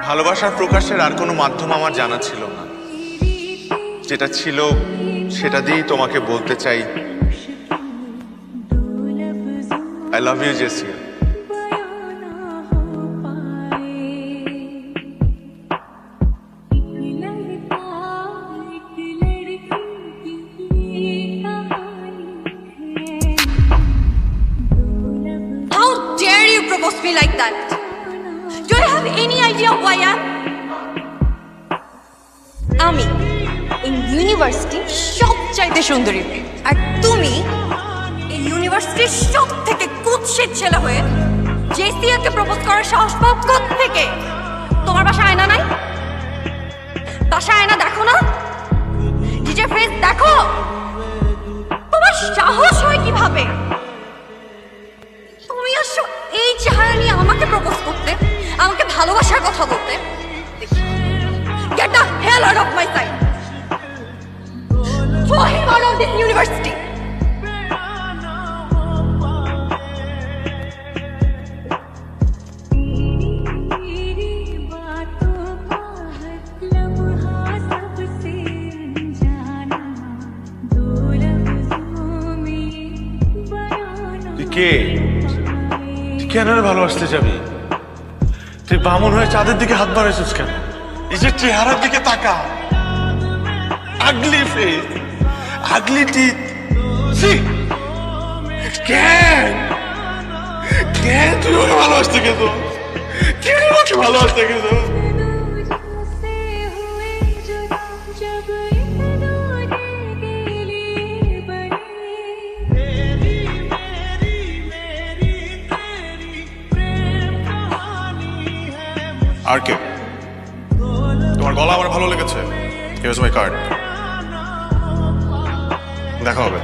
ভালোবাসার প্রকাশের আর কোনো মাধ্যম আমার জানা ছিল না। যেটা ছিল সেটা দিয়েই তোমাকে বলতে চাই, I love you Jessia. How dare you propose me like that? Do you have any idea who I am? আমি এই ইউনিভার্সিটির সবচাইতে সুন্দরী মেয়ে, আর তুমি এই ইউনিভার্সিটির সব থেকে কুৎসিত ছেলে হয়ে জেসিয়াকে প্রপোজ করার সাহস পাও কোত্থেকে? তোমার বাসায় আয়না নাই? বাসায় আয়না দেখো না? নিজের ফেস দেখো। তোমার সাহস হয় কিভাবে? তুমি আসো এই চেহারা নিয়ে আমাকে প্রপোজ করতে, আমাকে ভালোবাসার কথা বলতে। Get the hell out of my sight! Throw him out of this university! তুই কে? তুই কেন ভালোবাসতে যাবি? তুই বামন হয়ে চাঁদের দিকে হাত বাড়াইছিস কেন? নিজের চেহারার দিকে তাকা। আগলি ফেস, আগলি টিথ। কেন তুই ওকে ভালোবাসতে গেছ? কেন ওকে ভালোবাসতে গেছ? আর কে? তোমার গলা আমার ভালো লেগেছে। হিয়ার্স মাই কার্ড। দেখা হবে।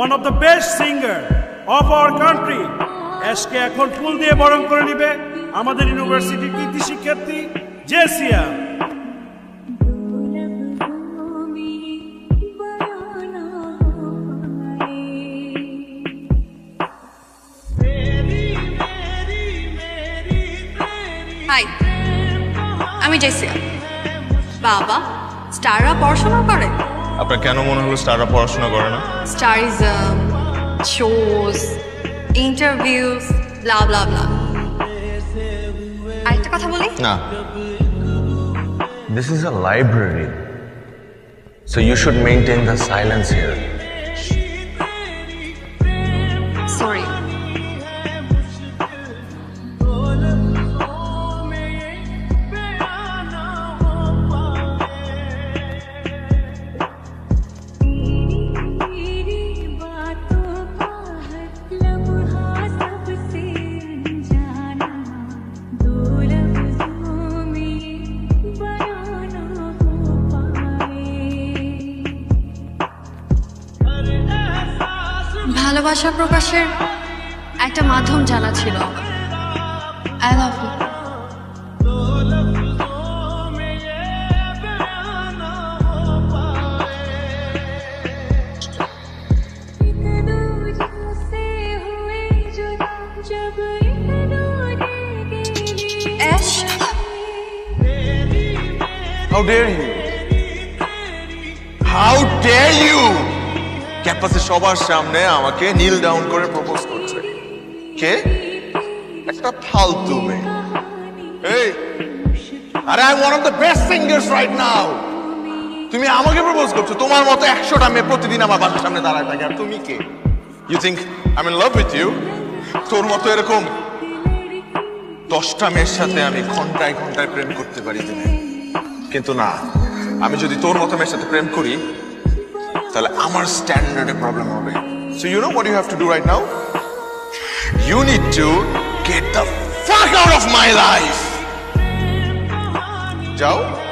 One of the best singer of our country আজকে এখন ফুল দিয়ে বরণ করে নিবে আমাদের ইউনিভার্সিটির কৃতি শিক্ষার্থী জেসিয়া। হাই, আমি জেসিয়া। বাবা, স্টাররা পড়াশোনা করে? আপনার কেন মনে হলো স্টাররা পড়াশোনা করে না? স্টারিজম, শোজ, ইন্টারভিউস, ব্লা ব্লা ব্লা। আরেকটা কথা বলি? না। This is a library. So you should maintain the silence here. Sorry. ভালোবাসা প্রকাশের একটা মাধ্যম জানা ছিল। I love you. Ash, How dare you? How dare you? ক্যাম্পাসে সবার সামনে আমাকে নীল ডাউন করে প্রপোজ করছে। কে? একটা ফালতু মেয়ে। এই, আরে I one of the best singers right now. তুমি আমাকে প্রপোজ করছো? তোমার মতো 100টা মেয়ে প্রতিদিন আমার বাসার সামনে দাঁড়ায় থাকে, আর তুমি কে? You think I am in love with you? তোর মতো এরকম 10টা মেয়ের সাথে আমি ঘন্টায় ঘন্টায় প্রেম করতে পারি দিনে, কিন্তু না, আমি যদি তোর মতো মেয়ের সাথে প্রেম করি তাহলে আমার স্ট্যান্ডার্ডে প্রবলেম হবে। So you know what you have to do right now? You need to get the fuck out of my life. যাও